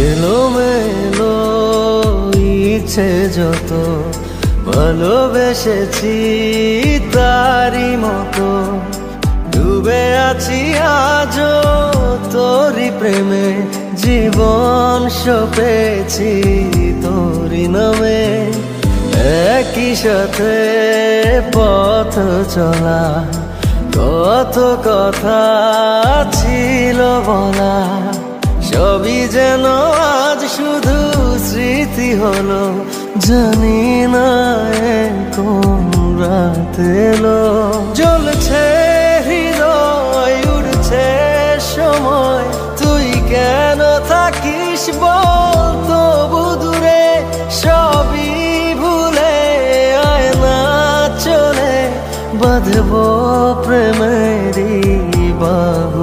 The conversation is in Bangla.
এলোমেলো ইচ্ছে যত ভালোবেসেছি তারি মতো ডুবে আছি আজও তোরি প্রেমে জীবন সপেছি তোরি নামে একই সাথে পথ চলা কত কথা ছিল বলা সবই যেন আজ শুধু স্মৃতি হলো জানি না কোন রাত এলো জ্বলছে হৃদয় উড়ছে সময় তুই কেন থাকিস বল তবু দূরে সবই ভুলে আয় না চলে বাঁধবো প্রেমেরই বাহু